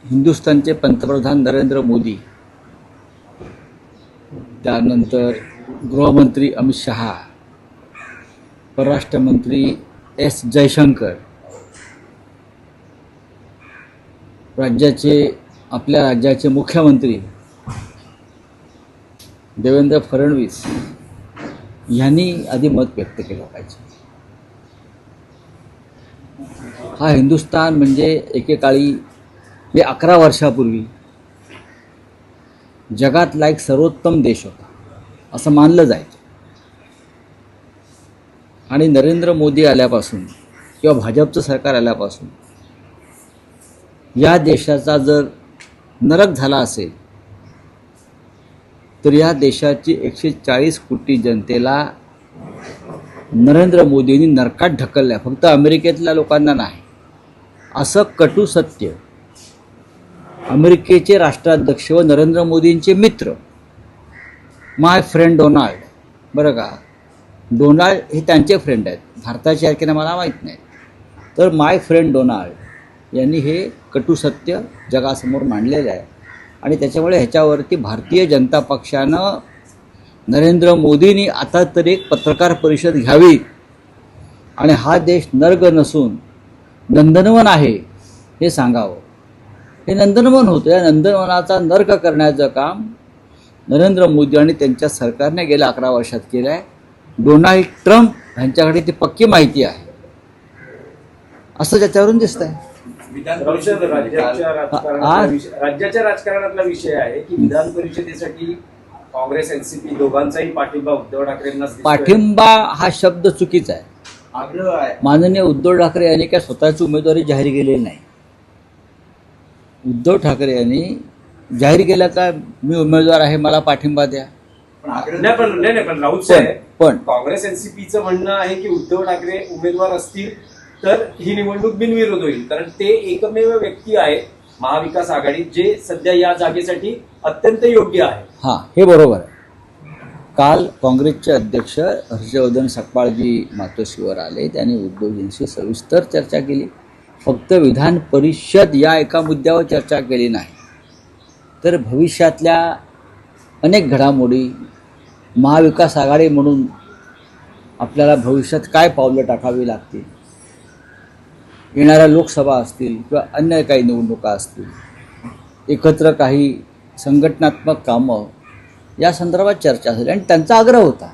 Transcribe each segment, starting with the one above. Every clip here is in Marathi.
हिंदुस्थानचे पंतप्रधान नरेंद्र मोदी, त्यानंतर गृहमंत्री अमित शहा, परराष्ट्र मंत्री एस जयशंकर, आपल्या राज्याचे मुख्यमंत्री देवेंद्र फडणवीस यांनी आधी मत व्यक्त केलं पाहिजे. हा हिंदुस्थान म्हणजे एकेकाळी 11 वर्षापूर्वी जगातला एक सर्वोत्तम देश होता असं मानलं जायचं. आणि नरेंद्र मोदी आल्यापासून किंवा भाजपचं सरकार आल्यापासून या देशाचा जर नरक झाला असेल तर या देशाची 140 कोटी जनतेला नरेंद्र मोदींनी नरकात ढकललं आहे. फक्त अमेरिकेतल्या लोकांना नाही, असं कटू सत्य अमेरिकेचे राष्ट्राध्यक्ष व नरेंद्र मोदींचे मित्र माय फ्रेंड डोनाल्ड, बरं का, डोनाल्ड हे त्यांचे फ्रेंड आहेत, भारताचे आहेत की नाही मला माहीत नाही, तर माय फ्रेंड डोनाल्ड यांनी हे कटू सत्य जगासमोर मांडलेलं आहे. आणि त्याच्यामुळे ह्याच्यावरती भारतीय जनता पक्षानं नरेंद्र मोदींनी आता तरी एक पत्रकार परिषद घ्यावी आणि हा देश नर्क नसून नंदनवन आहे हे सांगावं. हे नंदनवन होतं, या नंदनवनाचा नर्क करण्याचं काम नरेंद्र मोदी आणि त्यांच्या सरकारने गेल्या 11 वर्षात केलं आहे. डोनाल्ड ट्रम्प यांच्याकडे ती पक्की माहिती आहे असं त्याच्यावरून दिसत आहे. विधान परिषद राज्याच्या राजकारणातला विषय आहे की विधान परिषदेसाठी काँग्रेस एनसीपी दोघांचाही पाठिंबा उद्धव ठाकरेंना. पाठिंबा हा शब्द चुकीचा आहे. आग्रह आहे. माननीय उद्धव ठाकरे यांनी काय स्वतःची उमेदवारी जाहीर केलेली नाही. उद्धव ठाकरे यांनी जाहीर केलं का मी उमेदवार आहे मला पाठिंबा द्या. पण राऊत साहेब, पण काँग्रेस एनसीपीचं म्हणणं आहे की उद्धव ठाकरे उमेदवार असतील तर ही निवडणूक बिनविरोध होईल, कारण ते एकमेव व्यक्ती आहेत महाविकास आघाडीत जे सध्या या जागेसाठी अत्यंत योग्य आहे. हां, हे बरोबर आहे. काल काँग्रेसचे अध्यक्ष हर्षवर्धन सकपाळजी मातोश्रीवर आले, त्यांनी उद्धवजींशी सविस्तर चर्चा केली. फक्त विधान परिषद या एका मुद्द्यावर चर्चा केली नाही, तर भविष्यातल्या अनेक घडामोडी, महाविकास आघाडी म्हणून आपल्याला भविष्यात काय पावलं टाकावी लागतील, येणाऱ्या लोकसभा असतील किंवा अन्य काही निवडणुका असतील, एकत्र काही संघटनात्मक कामं या संदर्भात चर्चा झाली. आणि त्यांचा आग्रह होता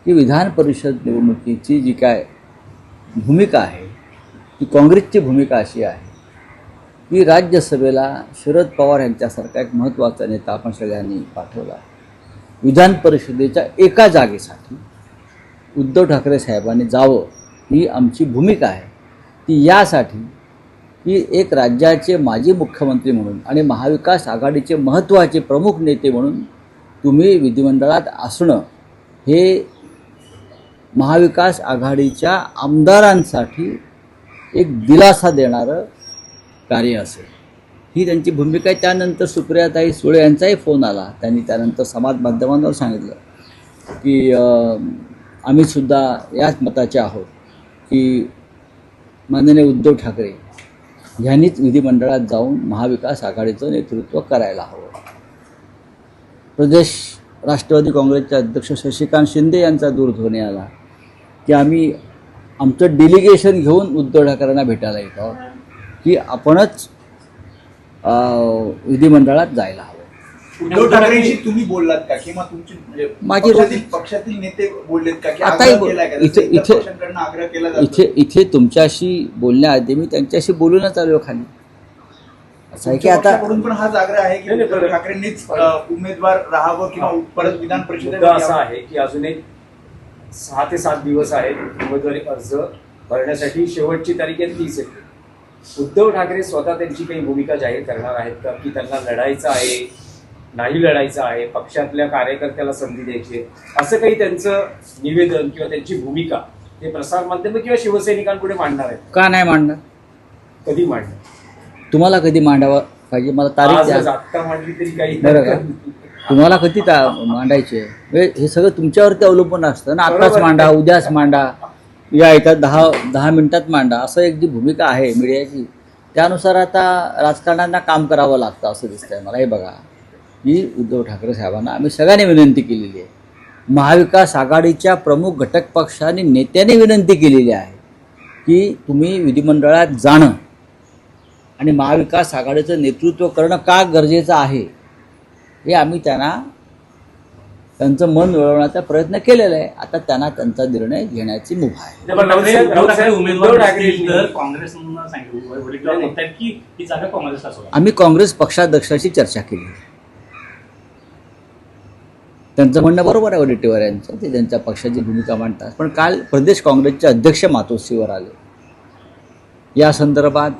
की विधान परिषद निवडणुकीची जी काय भूमिका आहे ती काँग्रेसची भूमिका अशी आहे की राज्यसभेला शरद पवार यांच्यासारखा एक महत्त्वाचा नेता आपण सगळ्यांनी पाठवला. विधान परिषदेच्या एका जागेसाठी उद्धव ठाकरे साहेबांनी जावं ही आमची भूमिका आहे. ती यासाठी की एक राज्याचे माजी मुख्यमंत्री म्हणून आणि महाविकास आघाडीचे महत्त्वाचे प्रमुख नेते म्हणून तुम्ही विधिमंडळात असणं हे महाविकास आघाडीच्या आमदारांसाठी एक दिलासा देणारं कार्य असेल, ही त्यांची भूमिका आहे. त्यानंतर सुप्रियाताई सुळे यांचाही फोन आला. त्यांनी त्यानंतर समाज माध्यमांवर सांगितलं की आम्हीसुद्धा याच मताचे आहोत की माननीय उद्धव ठाकरे यांनीच विधिमंडळात जाऊन महाविकास आघाडीचं नेतृत्व करायला हवं. प्रदेश राष्ट्रवादी काँग्रेसचे अध्यक्ष शशिकांत शिंदे यांचा दूरध्वनी आला की आम्ही आमचं डेलिगेशन घेऊन उद्धव ठाकरेंना भेटायला येत आहोत की आपणच विधिमंडळात जायला हवं. उद्धव ठाकरेंशी तुम्ही बोललात का किंवा तुमचे माझे पक्षातील नेते बोललेत का की आता इथे तुमच्याशी बोलण्याआधी मी त्यांच्याशी बोलूनच आलो खाली. असं आहे की आता पण हाच आग्रह आहे की उद्धव ठाकरेंनीच उमेदवार राहावं किंवा परत विधान परिषदेत. असं आहे की अजून एक 6 ते 7 दिवस आहेत उमेदवारी अर्ज भरण्यासाठी. शेवटची तारीख आहे 30 एप्रिल. उद्धव ठाकरे स्वतः त्यांची काही भूमिका जाहीर करणार आहेत का की त्यांना लढायचं आहे, नाही लढायचं आहे, पक्षातल्या कार्यकर्त्याला संधी द्यायची आहे, असं काही त्यांचं निवेदन किंवा त्यांची भूमिका ते प्रसारमाध्यम किंवा शिवसैनिकांपुढे मांडणार आहेत का नाही मांडणार? कधी मांडणार? तुम्हाला कधी मांडावं पाहिजे मला तारीख द्या. आत्ता मांडली तरी काही बरं का, तुम्हाला कधी मांडायचे हे सगळं तुमच्यावरती अवलंबून असतं ना. आत्ताच मांडा, उद्याच मांडा, या येतात 10 मिनिटात मांडा, असं एक जी भूमिका आहे मीडियाची त्यानुसार आता राजकारण्यांना काम करावं लागतं असं दिसतंय मला. हे बघा, की उद्धव ठाकरे साहेबांना आम्ही सगळ्यांनी विनंती केलेली आहे, महाविकास आघाडीच्या प्रमुख घटक पक्षांनी नेत्यांनी विनंती केलेली आहे की तुम्ही विधिमंडळात जाणं आणि महाविकास आघाडीचं नेतृत्व करणं का गरजेचं आहे हे आम्ही त्यांचं मन वळवण्याचा प्रयत्न केलेला आहे. आता त्यांना त्यांचा निर्णय घेण्याची मुभा आहे. पण राऊत साहेब, उद्धव ठाकरे तर काँग्रेसनं सांगितलं वडीलराव म्हणतात की ही जागा काँग्रेसला सोडा. आम्ही काँग्रेस पक्षाध्यक्षाशी चर्चा केली. त्यांचं म्हणणं बरोबर आहे वडेट्टीवार यांचं, ते त्यांच्या पक्षाची भूमिका मांडतात. पण काल प्रदेश काँग्रेसचे अध्यक्ष मातोश्रीवर आले. या संदर्भात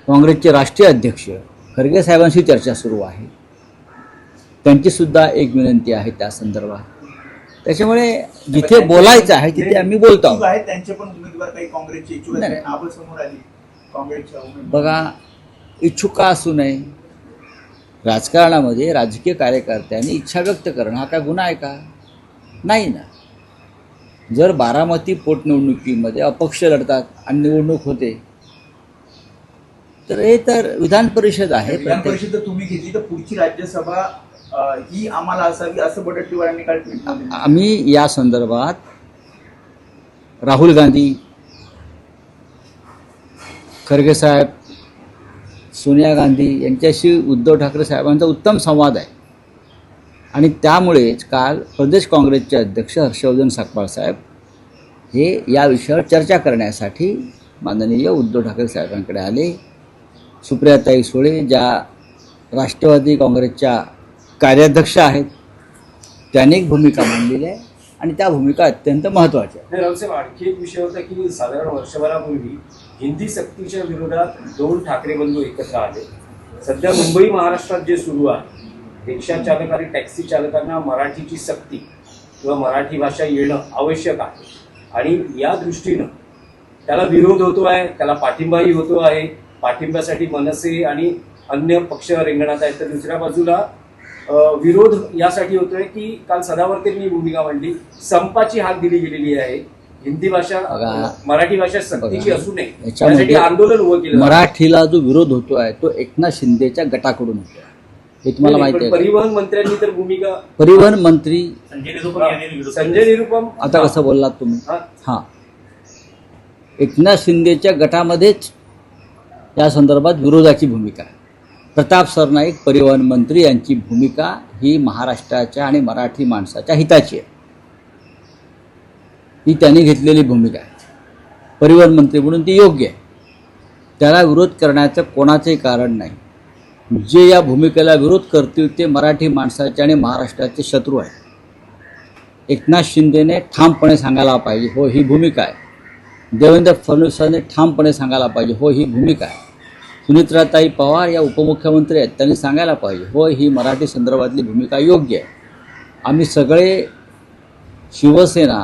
काँग्रेसचे राष्ट्रीय अध्यक्ष खरगे साहेबांशी चर्चा सुरू आहे. त्यांची सुद्धा एक विनंती आहे त्या संदर्भात. त्याच्यामुळे जिथे बोलायचं आहे तिथे आम्ही बोलतो आहोत. आहेत त्यांचे पण उमेदवार काही काँग्रेसचे इच्छुक आहेत, नावं समोर आली काँग्रेसच्या उमेदवार. बघा, इच्छुक का असू नये, राजकारणामध्ये राजकीय कार्यकर्त्यांनी इच्छा व्यक्त करणं हा काय गुन्हा आहे का? नाही ना. जर बारामती पोटनिवडणुकीमध्ये अपक्ष लढतात आणि निवडणूक होते तर हे तर विधान परिषद आहे. विधान परिषद तुम्ही घेतली तर पुढची राज्यसभा ही आम्हाला असावी असं वडेट्टीवारांनी काल ट्विटमध्ये. आम्ही या संदर्भात राहुल गांधी, खरगे साहेब, सोनिया गांधी यांच्याशी उद्धव ठाकरे साहेबांचा उत्तम संवाद आहे. आणि त्यामुळेच काल प्रदेश काँग्रेसचे अध्यक्ष हर्षवर्धन सकपाळ साहेब हे या विषयावर चर्चा करण्यासाठी माननीय उद्धव ठाकरे साहेबांकडे आले. सुप्रियाताई सुळे ज्या राष्ट्रवादी काँग्रेसच्या कार्याध्यक्ष आहेत त्यांनी एक भूमिका मांडलेली आहे आणि त्या भूमिका अत्यंत महत्त्वाच्या आहेत. राऊत साहेब, आणखी एक विषय होता की साधारण वर्षभरापूर्वी हिंदी सक्तीच्या विरोधात 2 ठाकरे बंधू एकत्र आले. सध्या मुंबई महाराष्ट्रात जे सुरू आहे, रिक्षा चालक आणि टॅक्सी चालकांना मराठीची सक्ती किंवा मराठी भाषा येणं आवश्यक आहे आणि या दृष्टीनं त्याला विरोध होतो आहे, त्याला पाठिंबाही होतो आहे. पाठिंब्यासाठी मनसे आणि अन्य पक्ष रिंगणात आहेत, तर दुसऱ्या बाजूला विरोध यासाठी होतोय की काल सदावर्तेंनी भूमिका मांडली, संपाची हाक दिली गेलेली आहे. हिंदी भाषा मराठी भाषा सक्तीची असू नये यासाठी आंदोलन उभं केलं. मराठीला जो विरोध होतो आहे तो एकनाथ शिंदेच्या गटाकडून होतो आहे, हे तुम्हाला माहिती आहे. परिवहन मंत्र्यांनी तर भूमिका, परिवहन मंत्री संजय निरुपम, आता कसं बोललात तुम्ही, हां, एकनाथ शिंदेच्या गटामध्येच या संदर्भात विरोधाची भूमिका आहे. प्रताप सरनाईक परिवहन मंत्री यांची भूमिका ही महाराष्ट्राच्या आणि मराठी माणसाच्या हिताची आहे. ही त्यांनी घेतलेली भूमिका आहे. परिवहन मंत्री म्हणून ती योग्य आहे. त्याला विरोध करण्याचं कोणाचंही कारण नाही. जे या भूमिकेला विरोध करतील ते मराठी माणसाचे आणि महाराष्ट्राचे शत्रू आहेत. एकनाथ शिंदेने ठामपणे सांगायला पाहिजे, हो ही भूमिका आहे. देवेंद्र फडणवीसांनी ठामपणे सांगायला पाहिजे, हो ही भूमिका आहे. सुनित्राताई पवार या उपमुख्यमंत्री आहेत, त्यांनी सांगायला पाहिजे, हो ही मराठी संदर्भातली भूमिका योग्य आहे. आम्ही सगळे, शिवसेना,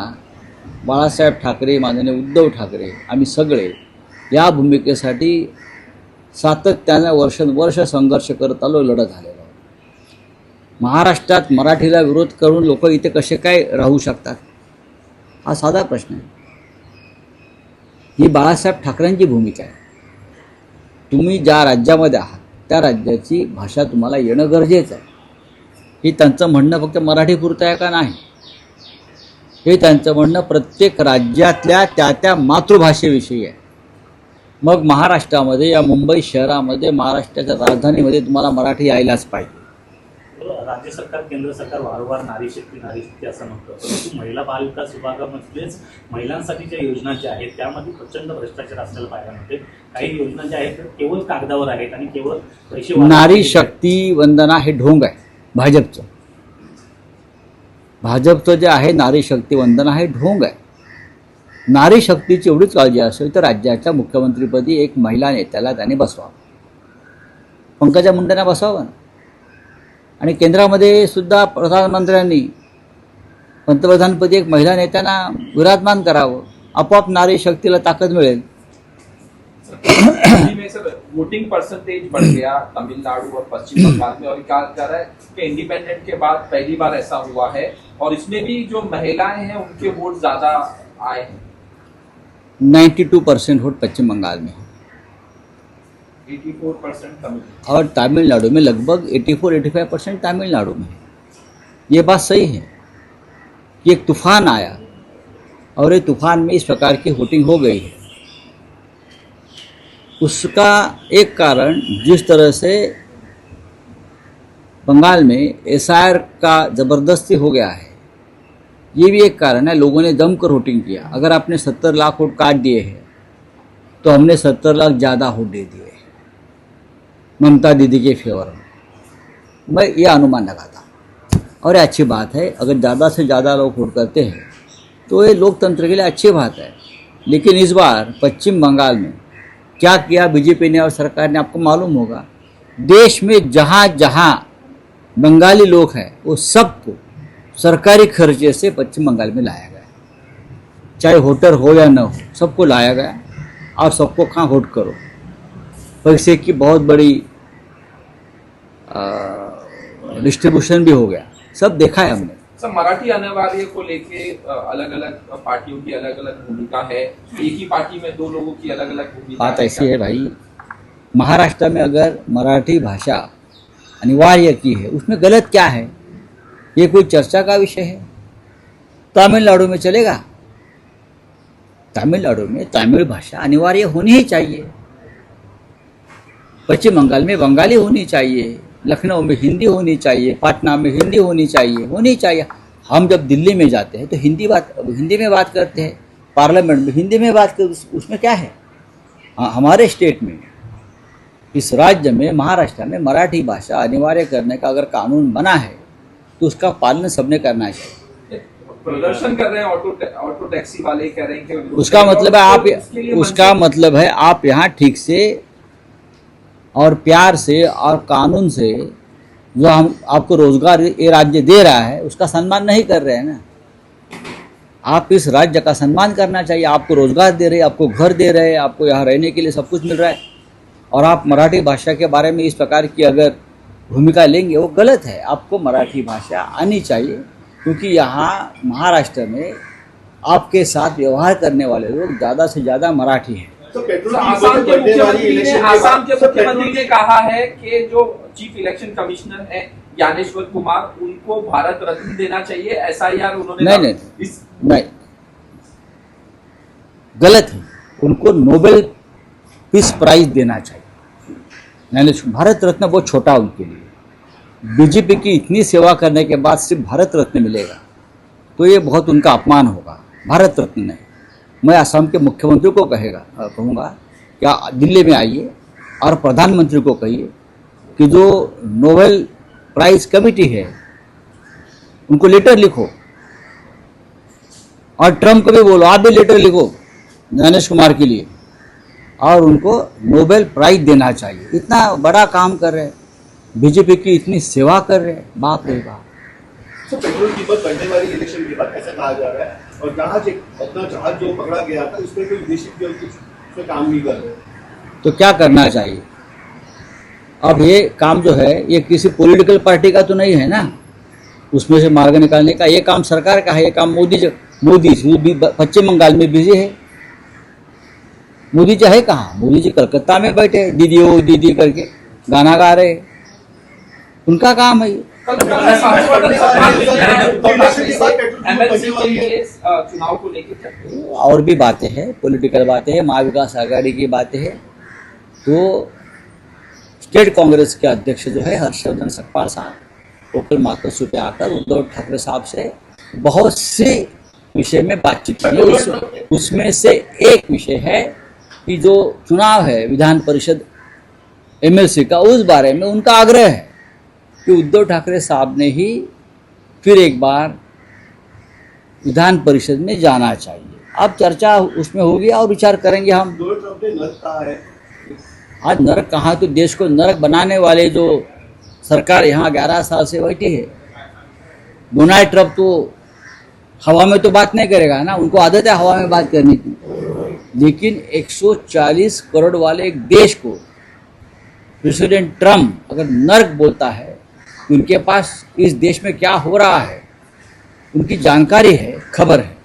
बाळासाहेब ठाकरे, माननीय उद्धव ठाकरे, आम्ही सगळे या भूमिकेसाठी सातत्यानं वर्षानुवर्ष संघर्ष करत आलो, लढत आलेलो आहोत. महाराष्ट्रात मराठीला विरोध करून लोक इथे कसे काय राहू शकतात हा साधा प्रश्न आहे. ही बाळासाहेब ठाकरेंची भूमिका आहे. तुम्ही ज्या राज्यामध्ये आहात त्या राज्याची भाषा तुम्हाला येणं गरजेचं आहे. हे त्यांचं म्हणणं फक्त मराठीपुरतं आहे का? नाही. हे त्यांचं म्हणणं प्रत्येक राज्यातल्या त्या मातृभाषेविषयी आहे. मग महाराष्ट्रामध्ये, या मुंबई शहरामध्ये, महाराष्ट्राच्या राजधानीमध्ये तुम्हाला मराठी यायलाच पाहिजे. राज्य सरकार, केंद्र सरकार वारंवार नारी शक्ती असं म्हणतं, परंतु महिला बालविकास विभागामधलेच महिलांसाठी ज्या योजना ज्या आहेत त्यामध्ये प्रचंड भ्रष्टाचार असलेला पाहायला मिळते. काही योजना ज्या आहेत केवळ कागदावर आहेत आणि केवळ पैसे. नारी शक्ती वंदना हे ढोंग आहे भाजपचं. भाजपचं जे आहे नारी शक्ती वंदना हे ढोंग आहे. नारी शक्तीची एवढीच काळजी असेल तर राज्याच्या मुख्यमंत्रीपदी एक महिला नेत्याला त्यांनी बसवावं. पंकजा मुंडेंना बसवावं ना. आणि केंद्रामध्ये सुद्धा प्रधानमंत्र्यांनी पंतप्रधानपदी एक महिला नेत्यांना विराजमान करावं. आपोआप नारी शक्तीला ताकद मिळेल. दिल्ली में सर वोटिंग परसेंटेज बढ़ गया तमिलनाडु और पश्चिम बंगाल में, और कहा जा रहा है कि इंडिपेंडेंट के बाद पहली बार ऐसा हुआ है, और इसमें भी जो महिलाएं हैं उनके वोट ज्यादा आए हैं. 92% वोट पश्चिम बंगाल में है 84% तमिल। और तमिलनाडु में लगभग 84-85% तमिलनाडु में है। ये बात सही है कि एक तूफान आया और ये तूफान में इस प्रकार की वोटिंग हो गई है। उसका एक कारण जिस तरह से बंगाल में एसआईआर का ज़बरदस्ती हो गया है, ये भी एक कारण है। लोगों ने जमकर वोटिंग किया। अगर आपने 70 लाख वोट काट दिए हैं तो हमने 70 लाख ज़्यादा वोट दे दिए ममता दीदी के फेवर में। मैं ये अनुमान लगाता और ये अच्छी बात है। अगर ज़्यादा से ज़्यादा लोग वोट करते हैं तो ये लोकतंत्र के लिए अच्छी बात है। लेकिन इस बार पश्चिम बंगाल में क्या किया बीजेपी ने और सरकार ने, आपको मालूम होगा। देश में जहाँ जहाँ बंगाली लोग हैं वो सबको सरकारी खर्चे से पश्चिम बंगाल में लाया गया, चाहे वोटर हो या न हो, सबको लाया गया और सबको कहाँ वोट करो। पैसे की बहुत बड़ी डिस्ट्रीब्यूशन भी हो गया, सब देखा है हमने। सर, मराठी अनिवार्य को लेके अलग अलग पार्टियों की अलग अलग भूमिका है। एक ही पार्टी में दो लोगों की अलग अलग भूमिका बात ऐसी है भाई, महाराष्ट्र में अगर मराठी भाषा अनिवार्य की है उसमें गलत क्या है? ये कोई चर्चा का विषय है? तमिलनाडु में चलेगा? तमिलनाडु में तमिल भाषा अनिवार्य होनी ही चाहिए। पश्चिम बंगाल में बंगाली होनी चाहिए, लखनऊ में हिंदी होनी चाहिए, पटना में हिंदी होनी चाहिए। हम जब दिल्ली में जाते हैं तो हिंदी में बात करते हैं, पार्लियामेंट में हिंदी में बात करते, उसमें क्या है? हमारे स्टेट में, इस राज्य में, महाराष्ट्र में मराठी भाषा अनिवार्य करने का अगर कानून बना है तो उसका पालन सबने करना चाहिए। प्रदर्शन कर रहे हैं ऑटो टैक्सी वाले, कह रहे हैं कि उसका मतलब है आप यहाँ ठीक से और प्यार से और कानून से जो हम आपको रोजगार ये राज्य दे रहा है उसका सम्मान नहीं कर रहे हैं ना। आप इस राज्य का सम्मान करना चाहिए। आपको रोजगार दे रहे हैं, आपको घर दे रहे हैं, आपको यहाँ रहने के लिए सब कुछ मिल रहा है, और आप मराठी भाषा के बारे में इस प्रकार की अगर भूमिका लेंगे वो गलत है। आपको मराठी भाषा आनी चाहिए, क्योंकि यहाँ महाराष्ट्र में आपके साथ व्यवहार करने वाले लोग ज़्यादा से ज़्यादा मराठी हैं। तो पेट्रोल आसाम के मुख्यमंत्री ने कहा है कि जो चीफ इलेक्शन कमिश्नर है ज्ञानेश्वर कुमार, उनको भारत रत्न देना चाहिए। एसआईआर उन्होंने नहीं, गलत है। उनको नोबेल पीस प्राइज देना चाहिए। भारत रत्न बहुत छोटा उनके लिए। बीजेपी की इतनी सेवा करने के बाद सिर्फ भारत रत्न मिलेगा तो ये बहुत उनका अपमान होगा। भारत रत्न नहीं। मैं असम के मुख्यमंत्री को कहूँगा क्या दिल्ली में आइए और प्रधानमंत्री को कहिए कि जो नोबेल प्राइज कमेटी है उनको लेटर लिखो, और ट्रम्प को भी बोलो आप भी लेटर लिखो ज्ञानेश कुमार के लिए, और उनको नोबेल प्राइज देना चाहिए। इतना बड़ा काम कर रहे हैं, बीजेपी की इतनी सेवा कर रहे हैं, बाप रे बाप। तो पेट्रोल कीमत बढ़ने वाली इलेक्शन के बाद ऐसा कहा जा रहा है, और जहाज जो पकड़ा गया था उसमें कोई विदेशी कुछ उसमें काम नहीं कर रहे। तो क्या करना चाहिए? अब ये काम जो है ये किसी पॉलिटिकल पार्टी का तो नहीं है ना, उसमें से मार्ग निकालने का। ये काम सरकार का है। ये काम मोदी भी पश्चिम बंगाल में बिजी है। मोदी जी है कहाँ? मोदी जी कलकत्ता में बैठे दीदी ओ दीदी करके गाना गा रहे, उनका काम है ये। चुनाव को लेकर और भी बातें हैं, पॉलिटिकल बातें हैं, महाविकास आघाड़ी की बातें हैं। तो स्टेट कांग्रेस के अध्यक्ष जो है हर्षवर्धन सकपाल साहब वो कल मातोश्री पे आकर उद्धव ठाकरे साहब से बहुत से विषय में बातचीत की। उसमें से एक विषय है कि जो चुनाव है विधान परिषद एमएलसी का, उस बारे में उनका आग्रह है कि उद्धव ठाकरे साहब ने ही फिर एक बार विधान परिषद में जाना चाहिए। अब चर्चा उसमें होगी और विचार करेंगे हम। आज नरक कहाँ, तो देश को नरक बनाने वाले जो सरकार यहाँ 11 साल से बैठी है, डोनाल्ड ट्रम्प तो हवा में तो बात नहीं करेगा ना, उनको आदत है हवा में बात करने की। लेकिन 140 करोड़ वाले एक देश को प्रेसिडेंट ट्रम्प अगर नर्क बोलता है तो उनके पास इस देश में क्या हो रहा है उनकी जानकारी है, खबर है।